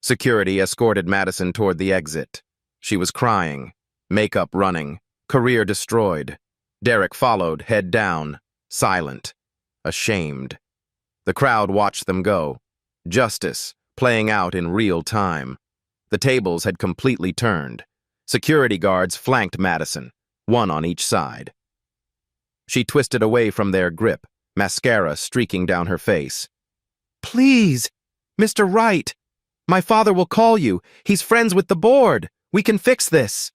A: Security escorted Madison toward the exit. She was crying, makeup running, career destroyed. Derek followed, head down, silent, ashamed. The crowd watched them go. Justice playing out in real time. The tables had completely turned. Security guards flanked Madison, one on each side. She twisted away from their grip, mascara streaking down her face. Please, Mr. Wright, my father will call you. He's friends with the board. We can fix this.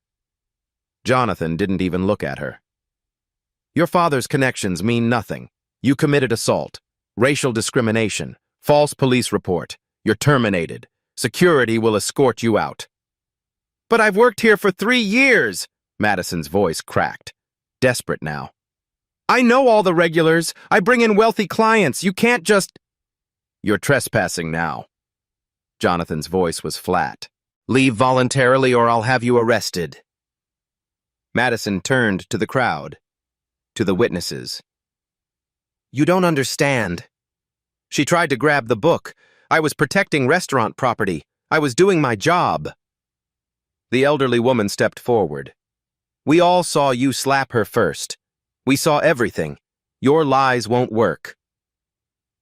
A: Jonathan didn't even look at her. Your father's connections mean nothing. You committed assault, racial discrimination, false police report. You're terminated. Security will escort you out. But I've worked here for 3 years, Madison's voice cracked, desperate now. I know all the regulars. I bring in wealthy clients. You can't just... You're trespassing now. Jonathan's voice was flat. Leave voluntarily or I'll have you arrested. Madison turned to the crowd, to the witnesses. You don't understand. She tried to grab the book. I was protecting restaurant property. I was doing my job. The elderly woman stepped forward. We all saw you slap her first. We saw everything. Your lies won't work.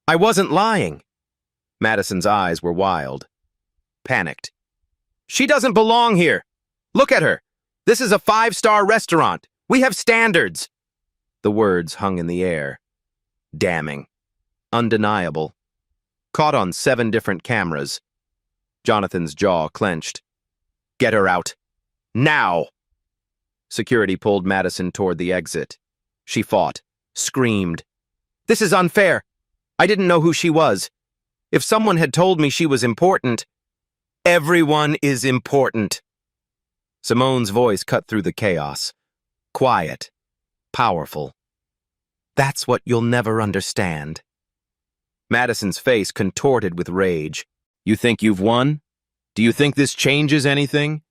A: I wasn't lying. Madison's eyes were wild. Panicked. She doesn't belong here. Look at her. This is a 5-star restaurant. We have standards. The words hung in the air. Damning. Undeniable. Caught on 7 different cameras. Jonathan's jaw clenched. Get her out. Now! Security pulled Madison toward the exit. She fought, screamed. This is unfair. I didn't know who she was. If someone had told me she was important, everyone is important. Simone's voice cut through the chaos. Quiet, powerful. That's what you'll never understand. Madison's face contorted with rage. You think you've won? Do you think this changes anything?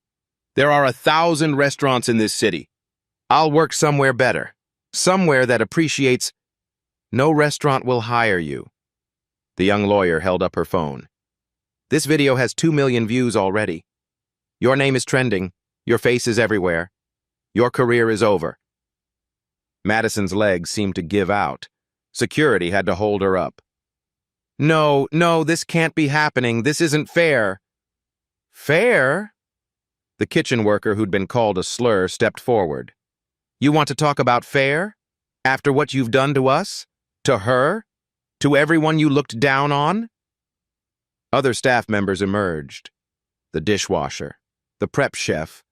A: There are 1,000 restaurants in this city. I'll work somewhere better, somewhere that appreciates. No restaurant will hire you. The young lawyer held up her phone. This video has 2 million views already. Your name is trending. Your face is everywhere. Your career is over. Madison's legs seemed to give out. Security had to hold her up. No, this can't be happening. This isn't fair. Fair? The kitchen worker who'd been called a slur stepped forward. You want to talk about fair? After what you've done to us? To her? To everyone you looked down on? Other staff members emerged. The dishwasher, the prep chef,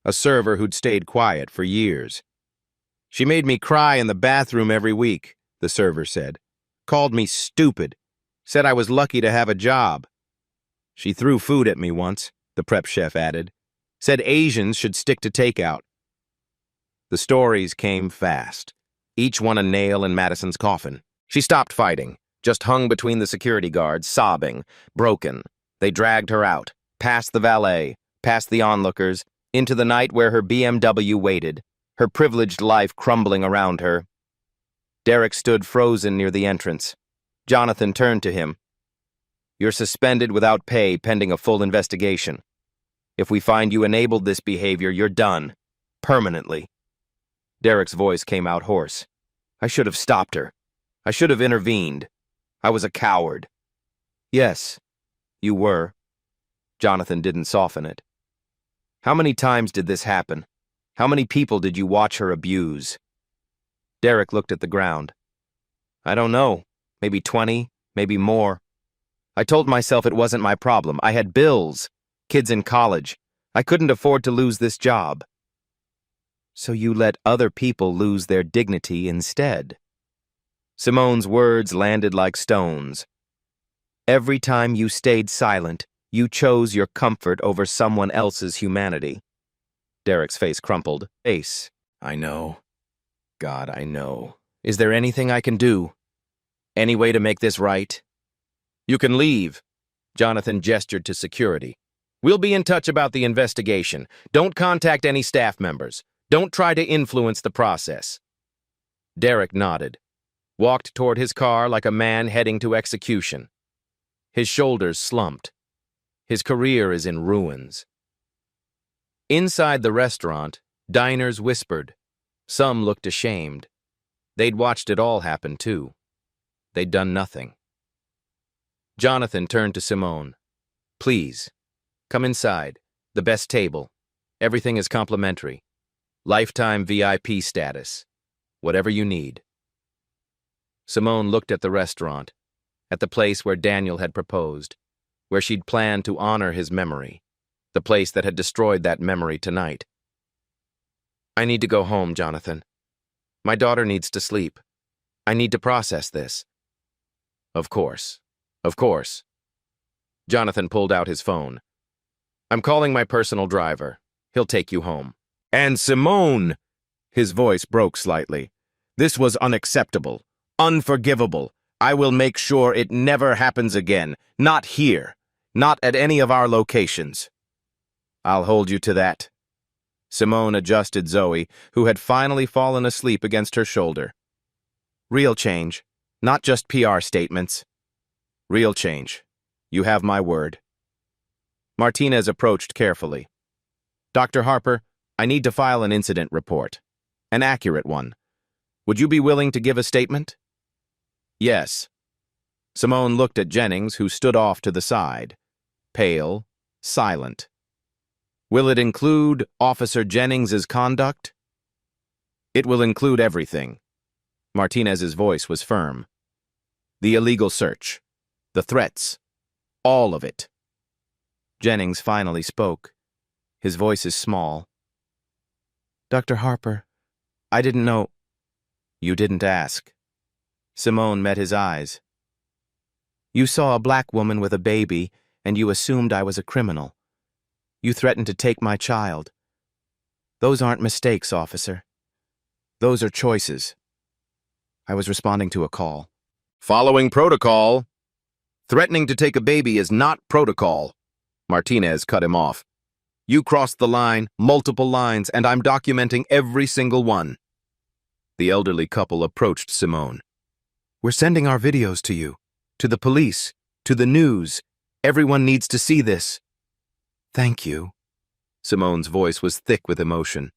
A: a server who'd stayed quiet for years. She made me cry in the bathroom every week, the server said. Called me stupid. Said I was lucky to have a job. She threw food at me once, the prep chef added. Said Asians should stick to takeout. The stories came fast, each one a nail in Madison's coffin. She stopped fighting, just hung between the security guards, sobbing, broken. They dragged her out, past the valet, past the onlookers, into the night where her BMW waited, her privileged life crumbling around her. Derek stood frozen near the entrance. Jonathan turned to him. You're suspended without pay pending a full investigation. If we find you enabled this behavior, you're done. Permanently. Derek's voice came out hoarse. I should have stopped her. I should have intervened. I was a coward. Yes, you were. Jonathan didn't soften it. How many times did this happen? How many people did you watch her abuse? Derek looked at the ground. I don't know. Maybe 20, maybe more. I told myself it wasn't my problem. I had bills, kids in college. I couldn't afford to lose this job. So you let other people lose their dignity instead. Simone's words landed like stones. Every time you stayed silent, you chose your comfort over someone else's humanity. Derek's face crumpled. Ace, I know. God, I know. Is there anything I can do? Any way to make this right? You can leave. Jonathan gestured to security. We'll be in touch about the investigation. Don't contact any staff members. Don't try to influence the process. Derek nodded, walked toward his car like a man heading to execution. His shoulders slumped. His career is in ruins. Inside the restaurant, diners whispered. Some looked ashamed. They'd watched it all happen, too. They'd done nothing. Jonathan turned to Simone. Please, come inside. The best table. Everything is complimentary. Lifetime VIP status. Whatever you need. Simone looked at the restaurant, at the place where Daniel had proposed, where she'd planned to honor his memory, the place that had destroyed that memory tonight. I need to go home, Jonathan. My daughter needs to sleep. I need to process this. Of course. Of course. Jonathan pulled out his phone. I'm calling my personal driver. He'll take you home. And Simone! His voice broke slightly. This was unacceptable. Unforgivable. I will make sure it never happens again. Not here. Not at any of our locations. I'll hold you to that. Simone adjusted Zoe, who had finally fallen asleep against her shoulder. Real change. Not just PR statements. Real change. You have my word. Martinez approached carefully. Dr. Harper, I need to file an incident report. An accurate one. Would you be willing to give a statement? Yes. Simone looked at Jennings, who stood off to the side. Pale, silent. Will it include Officer Jennings's conduct? It will include everything. Martinez's voice was firm. The illegal search. The threats. All of it. Jennings finally spoke. His voice is small. Dr. Harper, I didn't know. You didn't ask. Simone met his eyes. You saw a black woman with a baby, and you assumed I was a criminal. You threatened to take my child. Those aren't mistakes, officer. Those are choices. I was responding to a call. Following protocol. Threatening to take a baby is not protocol. Martinez cut him off. You crossed the line, multiple lines, and I'm documenting every single one. The elderly couple approached Simone. We're sending our videos to you, to the police, to the news. Everyone needs to see this. Thank you. Simone's voice was thick with emotion.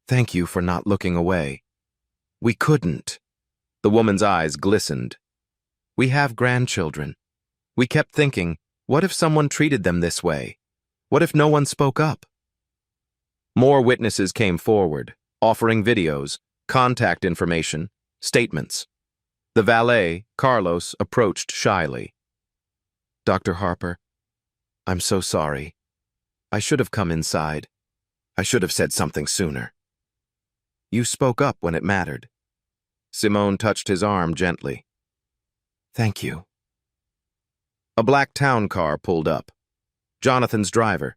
A: Thank you for not looking away. We couldn't. The woman's eyes glistened. We have grandchildren. We kept thinking, what if someone treated them this way? What if no one spoke up? More witnesses came forward, offering videos, contact information, statements. The valet, Carlos, approached shyly. Dr. Harper, I'm so sorry. I should have come inside. I should have said something sooner. You spoke up when it mattered. Simone touched his arm gently. Thank you. A black town car pulled up. Jonathan's driver.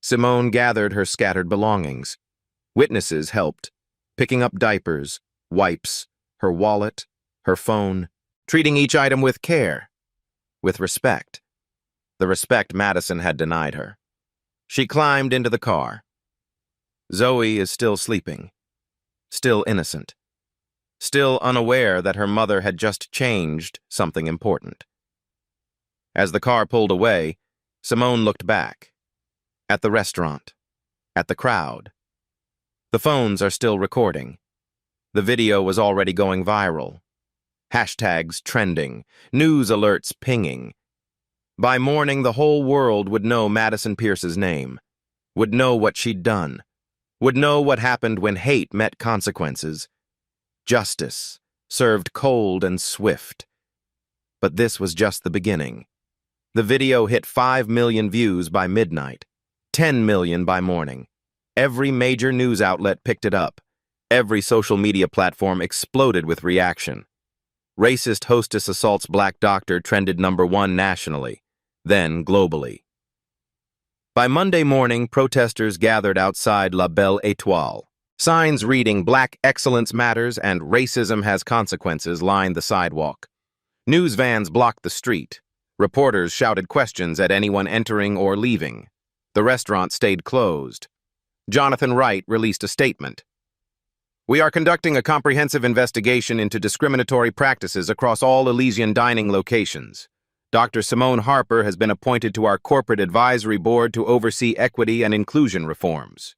A: Simone gathered her scattered belongings. Witnesses helped, picking up diapers, wipes, her wallet, her phone, treating each item with care, with respect. The respect Madison had denied her. She climbed into the car. Zoe is still sleeping, still innocent, still unaware that her mother had just changed something important. As the car pulled away, Simone looked back. At the restaurant. At the crowd. The phones are still recording. The video was already going viral. Hashtags trending. News alerts pinging. By morning, the whole world would know Madison Pierce's name. Would know what she'd done. Would know what happened when hate met consequences. Justice, served cold and swift. But this was just the beginning. The video hit 5 million views by midnight, 10 million by morning. Every major news outlet picked it up. Every social media platform exploded with reaction. Racist hostess assaults black doctor trended #1 nationally, then globally. By Monday morning, protesters gathered outside La Belle Étoile. Signs reading Black Excellence Matters and Racism Has Consequences lined the sidewalk. News vans blocked the street. Reporters shouted questions at anyone entering or leaving. The restaurant stayed closed. Jonathan Wright released a statement. We are conducting a comprehensive investigation into discriminatory practices across all Elysian dining locations. Dr. Simone Harper has been appointed to our corporate advisory board to oversee equity and inclusion reforms.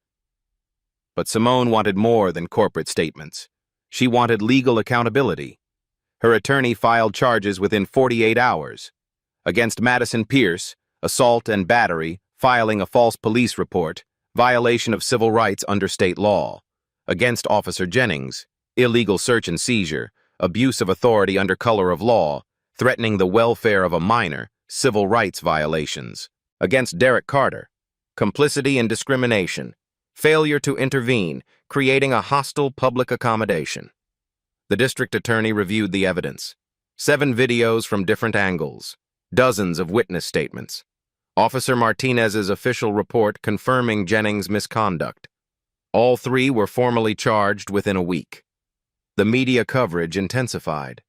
A: But Simone wanted more than corporate statements. She wanted legal accountability. Her attorney filed charges within 48 hours. Against Madison Pierce, assault and battery, filing a false police report, violation of civil rights under state law. Against Officer Jennings, illegal search and seizure, abuse of authority under color of law, threatening the welfare of a minor, civil rights violations. Against Derek Carter, complicity in discrimination, failure to intervene, creating a hostile public accommodation. The district attorney reviewed the evidence. 7 videos from different angles. Dozens of witness statements. Officer Martinez's official report confirming Jennings' misconduct. All 3 were formally charged within a week. The media coverage intensified.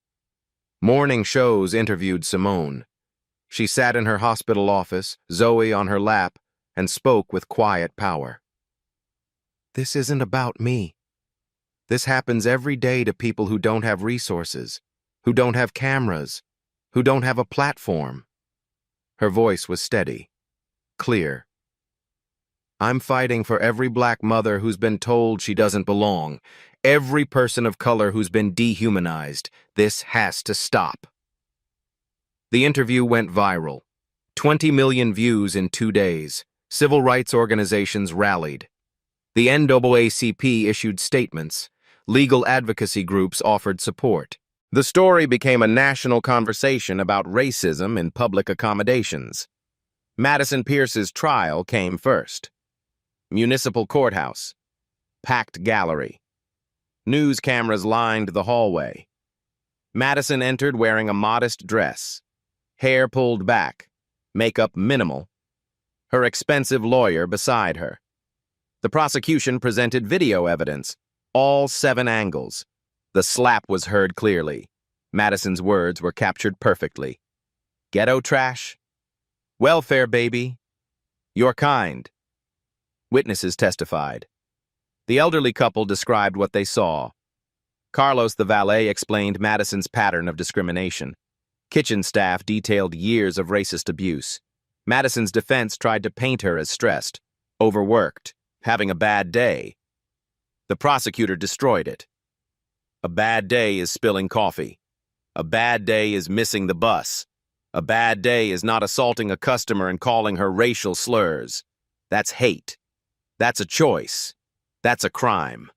A: Morning shows interviewed Simone. She sat in her hospital office, Zoe on her lap, and spoke with quiet power. This isn't about me. This happens every day to people who don't have resources, who don't have cameras, who don't have a platform. Her voice was steady, clear. I'm fighting for every black mother who's been told she doesn't belong, every person of color who's been dehumanized. This has to stop. The interview went viral. 20 million views in 2 days. Civil rights organizations rallied. The NAACP issued statements. Legal advocacy groups offered support. The story became a national conversation about racism in public accommodations. Madison Pierce's trial came first. Municipal courthouse. Packed gallery. News cameras lined the hallway. Madison entered wearing a modest dress. Hair pulled back. Makeup minimal. Her expensive lawyer beside her. The prosecution presented video evidence. All 7 angles. The slap was heard clearly. Madison's words were captured perfectly. Ghetto trash. Welfare baby. Your kind. Witnesses testified. The elderly couple described what they saw. Carlos, the valet, explained Madison's pattern of discrimination. Kitchen staff detailed years of racist abuse. Madison's defense tried to paint her as stressed, overworked, having a bad day. The prosecutor destroyed it. A bad day is spilling coffee. A bad day is missing the bus. A bad day is not assaulting a customer and calling her racial slurs. That's hate. That's a choice. That's a crime.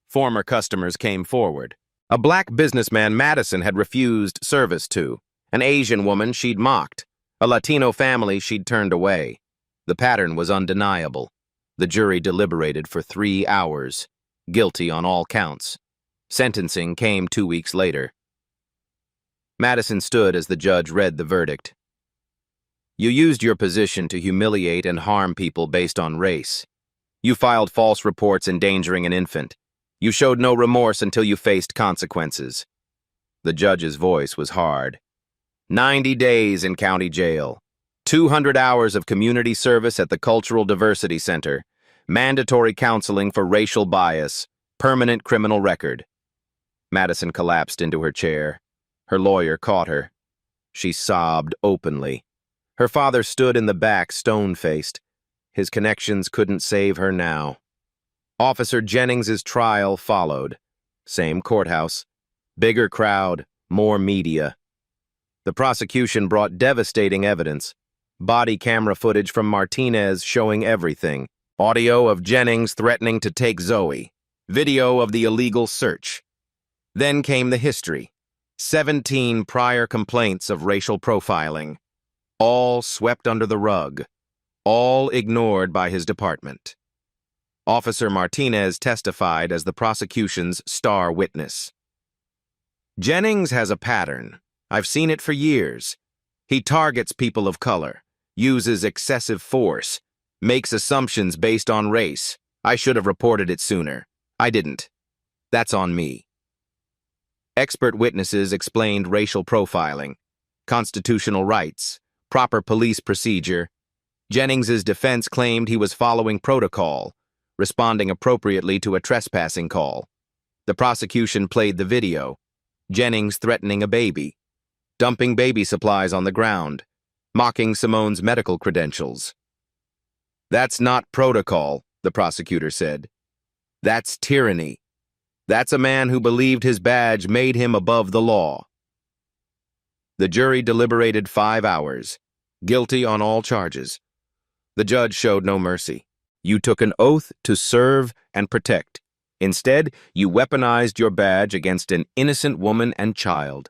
A: Former customers came forward. A black businessman Madison had refused service to, an Asian woman she'd mocked, a Latino family she'd turned away. The pattern was undeniable. The jury deliberated for 3 hours, guilty on all counts. Sentencing came 2 weeks later. Madison stood as the judge read the verdict. You used your position to humiliate and harm people based on race. You filed false reports endangering an infant. You showed no remorse until you faced consequences. The judge's voice was hard. 90 days in county jail, 200 hours of community service at the Cultural Diversity Center, mandatory counseling for racial bias, permanent criminal record. Madison collapsed into her chair. Her lawyer caught her. She sobbed openly. Her father stood in the back, stone-faced. His connections couldn't save her now. Officer Jennings's trial followed. Same courthouse. Bigger crowd, more media. The prosecution brought devastating evidence. Body camera footage from Martinez showing everything. Audio of Jennings threatening to take Zoe. Video of the illegal search. Then came the history. 17 prior complaints of racial profiling. All swept under the rug. All ignored by his department. Officer Martinez testified as the prosecution's star witness. Jennings has a pattern. I've seen it for years. He targets people of color, uses excessive force, makes assumptions based on race. I should have reported it sooner. I didn't. That's on me. Expert witnesses explained racial profiling, constitutional rights, proper police procedure. Jennings's defense claimed he was following protocol, responding appropriately to a trespassing call. The prosecution played the video. Jennings threatening a baby, dumping baby supplies on the ground, mocking Simone's medical credentials. That's not protocol, the prosecutor said. That's tyranny. That's a man who believed his badge made him above the law. The jury deliberated 5 hours, guilty on all charges. The judge showed no mercy. You took an oath to serve and protect. Instead, you weaponized your badge against an innocent woman and child.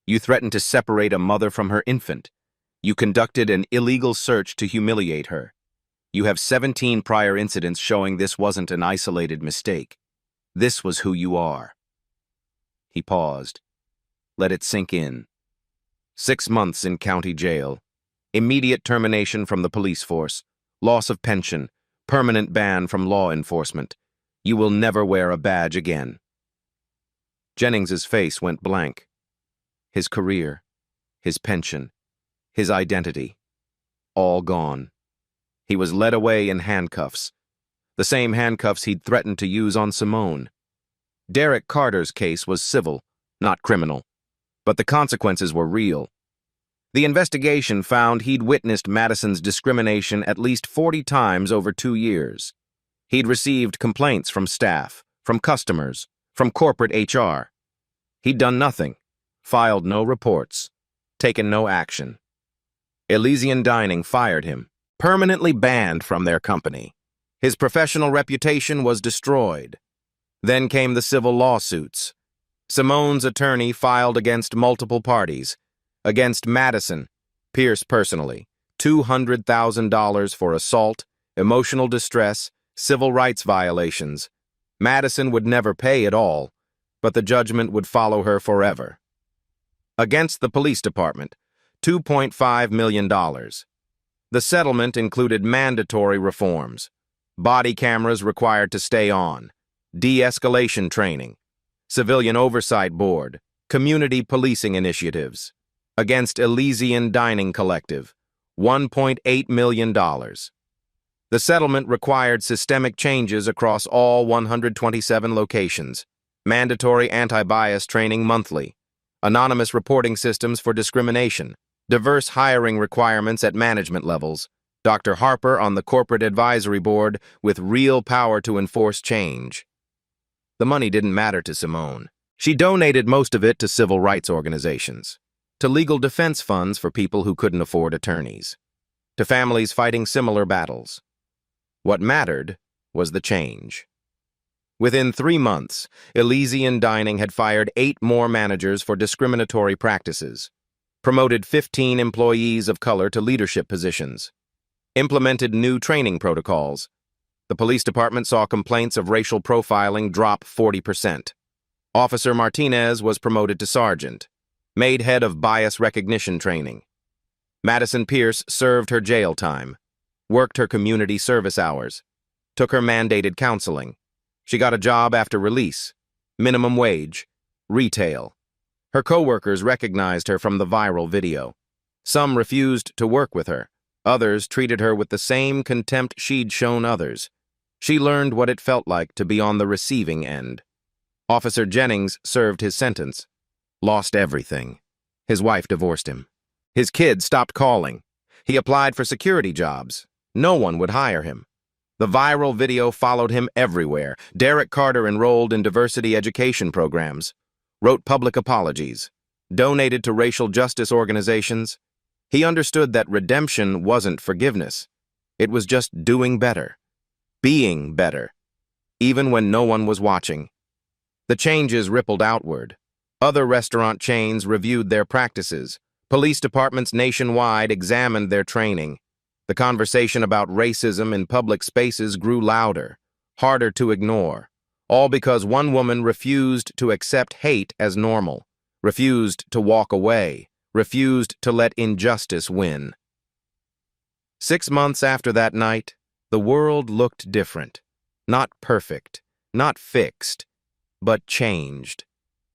A: You threatened to separate a mother from her infant. You conducted an illegal search to humiliate her. You have 17 prior incidents showing this wasn't an isolated mistake. This was who you are. He paused. Let it sink in. 6 months in county jail. Immediate termination from the police force. Loss of pension. Permanent ban from law enforcement. You will never wear a badge again. Jennings's face went blank. His career, his pension, his identity, all gone. He was led away in handcuffs, the same handcuffs he'd threatened to use on Simone. Derek Carter's case was civil, not criminal, but the consequences were real. The investigation found he'd witnessed Madison's discrimination at least 40 times over 2 years. He'd received complaints from staff, from customers, from corporate HR. He'd done nothing, filed no reports, taken no action. Elysian Dining fired him, permanently banned from their company. His professional reputation was destroyed. Then came the civil lawsuits. Simone's attorney filed against multiple parties, against Madison, Pierce personally, $200,000 for assault, emotional distress, civil rights violations. Madison would never pay at all, but the judgment would follow her forever. Against the police department, $2.5 million. The settlement included mandatory reforms, body cameras required to stay on, de-escalation training, civilian oversight board, community policing initiatives. Against Elysian Dining Collective, $1.8 million. The settlement required systemic changes across all 127 locations, mandatory anti-bias training monthly, anonymous reporting systems for discrimination, diverse hiring requirements at management levels, Dr. Harper on the corporate advisory board with real power to enforce change. The money didn't matter to Simone. She donated most of it to civil rights organizations, to legal defense funds for people who couldn't afford attorneys, to families fighting similar battles. What mattered was the change. Within 3 months, Elysian Dining had fired 8 more managers for discriminatory practices, promoted 15 employees of color to leadership positions, implemented new training protocols. The police department saw complaints of racial profiling drop 40%. Officer Martinez was promoted to sergeant, made head of bias recognition training. Madison Pierce served her jail time, worked her community service hours, took her mandated counseling. She got a job after release, minimum wage, retail. Her coworkers recognized her from the viral video. Some refused to work with her. Others treated her with the same contempt she'd shown others. She learned what it felt like to be on the receiving end. Officer Jennings served his sentence. Lost everything. His wife divorced him. His kids stopped calling. He applied for security jobs. No one would hire him. The viral video followed him everywhere. Derek Carter enrolled in diversity education programs, wrote public apologies, donated to racial justice organizations. He understood that redemption wasn't forgiveness. It was just doing better, being better, even when no one was watching. The changes rippled outward. Other restaurant chains reviewed their practices. Police departments nationwide examined their training. The conversation about racism in public spaces grew louder, harder to ignore, all because one woman refused to accept hate as normal, refused to walk away, refused to let injustice win. 6 months after that night, the world looked different. Not perfect, not fixed, but changed.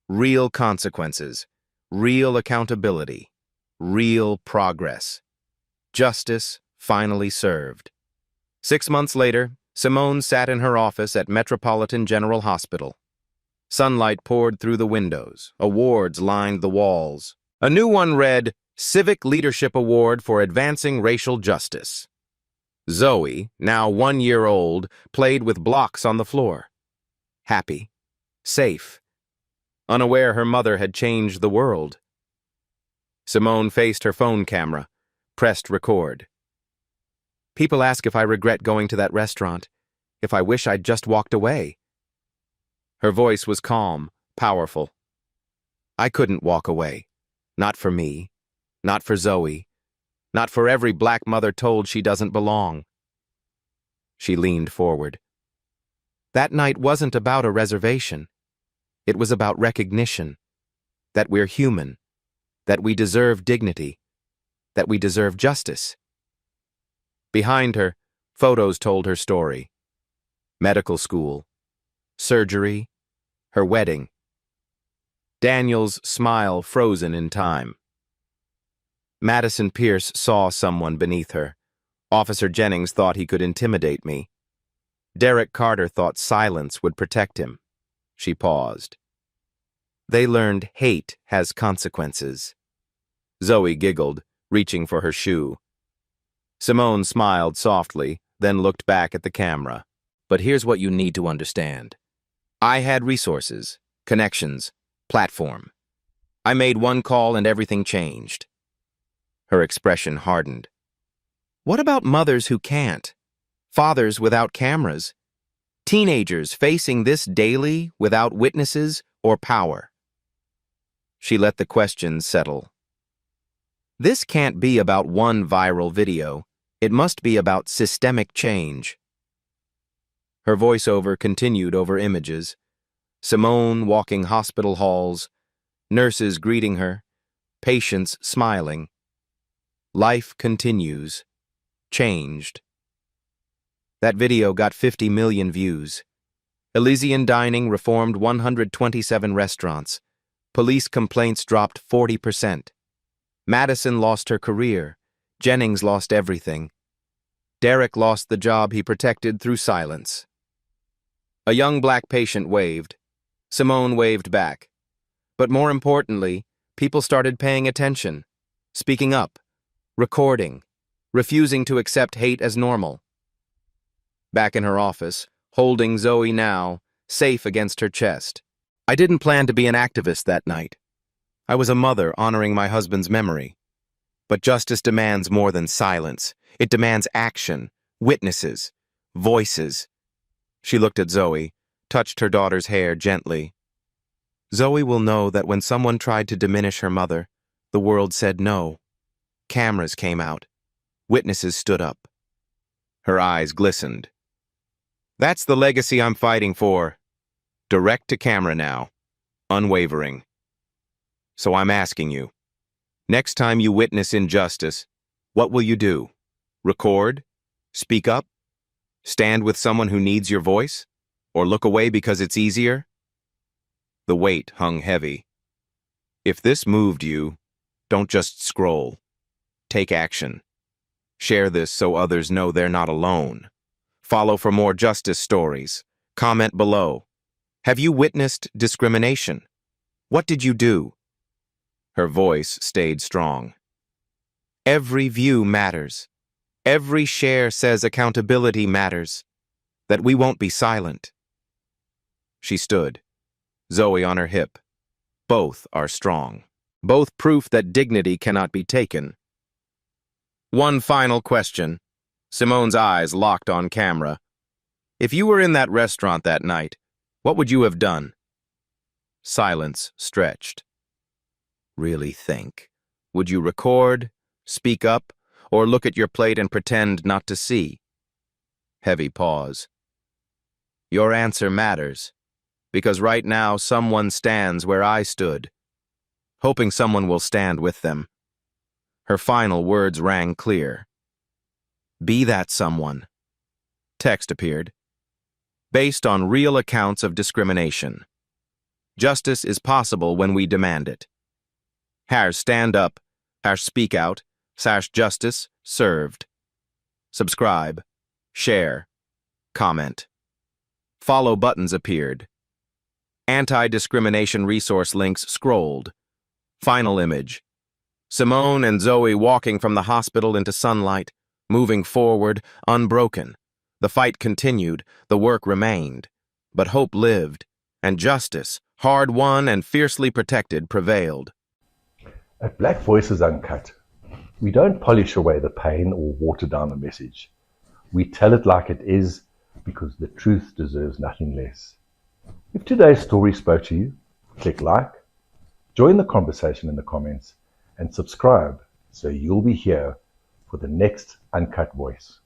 A: Real consequences, real accountability, real progress. Justice finally served. 6 months later, Simone sat in her office at Metropolitan General Hospital. Sunlight poured through the windows. Awards lined the walls. A new one read, Civic Leadership Award for Advancing Racial Justice. Zoe, now 1 year old, played with blocks on the floor. Happy. Safe. Unaware her mother had changed the world. Simone faced her phone camera, pressed record. People ask if I regret going to that restaurant, if I wish I'd just walked away. Her voice was calm, powerful. I couldn't walk away. Not for me. Not for Zoe. Not for every black mother told she doesn't belong. She leaned forward. That night wasn't about a reservation. It was about recognition. That we're human. That we deserve dignity. That we deserve justice. Behind her, photos told her story. Medical school, surgery, her wedding. Daniel's smile frozen in time. Madison Pierce saw someone beneath her. Officer Jennings thought he could intimidate me. Derek Carter thought silence would protect him. She paused. They learned hate has consequences. Zoe giggled, reaching for her shoe. Simone smiled softly, then looked back at the camera. But here's what you need to understand. I had resources, connections, platform. I made one call and everything changed. Her expression hardened. What about mothers who can't? Fathers without cameras? Teenagers facing this daily without witnesses or power? She let the question settle. This can't be about one viral video. It must be about systemic change. Her voiceover continued over images. Simone walking hospital halls, nurses greeting her, patients smiling. Life continues. Changed. That video got 50 million views. Elysian Dining reformed 127 restaurants. Police complaints dropped 40%. Madison lost her career. Jennings lost everything. Derek lost the job he protected through silence. A young black patient waved. Simone waved back. But more importantly, people started paying attention, speaking up, recording, refusing to accept hate as normal. Back in her office, holding Zoe now, safe against her chest. I didn't plan to be an activist that night. I was a mother honoring my husband's memory. But justice demands more than silence. It demands action, witnesses, voices. She looked at Zoe, touched her daughter's hair gently. Zoe will know that when someone tried to diminish her mother, the world said no. Cameras came out. Witnesses stood up. Her eyes glistened. That's the legacy I'm fighting for. Direct to camera now. Unwavering. So I'm asking you, next time you witness injustice, what will you do? Record? Speak up? Stand with someone who needs your voice? Or look away because it's easier? The weight hung heavy. If this moved you, don't just scroll. Take action. Share this so others know they're not alone. Follow for more justice stories. Comment below. Have you witnessed discrimination? What did you do? Her voice stayed strong. Every view matters. Every share says accountability matters. That we won't be silent. She stood, Zoe on her hip. Both are strong. Both proof that dignity cannot be taken. One final question. Simone's eyes locked on camera. If you were in that restaurant that night, what would you have done? Silence stretched. Really think. Would you record, speak up, or look at your plate and pretend not to see? Heavy pause. Your answer matters, because right now someone stands where I stood, hoping someone will stand with them. Her final words rang clear. Be that someone. Text appeared. Based on real accounts of discrimination. Justice is possible when we demand it. #stand up, #speak out, #justice served. Subscribe, share, comment. Follow buttons appeared. Anti-discrimination resource links scrolled. Final image. Simone and Zoe walking from the hospital into sunlight, moving forward, unbroken. The fight continued, the work remained. But hope lived, and justice, hard won and fiercely protected, prevailed.
B: At Black Voices Uncut, we don't polish away the pain or water down the message. We tell it like it is because the truth deserves nothing less. If today's story spoke to you, click like, join the conversation in the comments, and subscribe so you'll be here for the next Uncut Voice.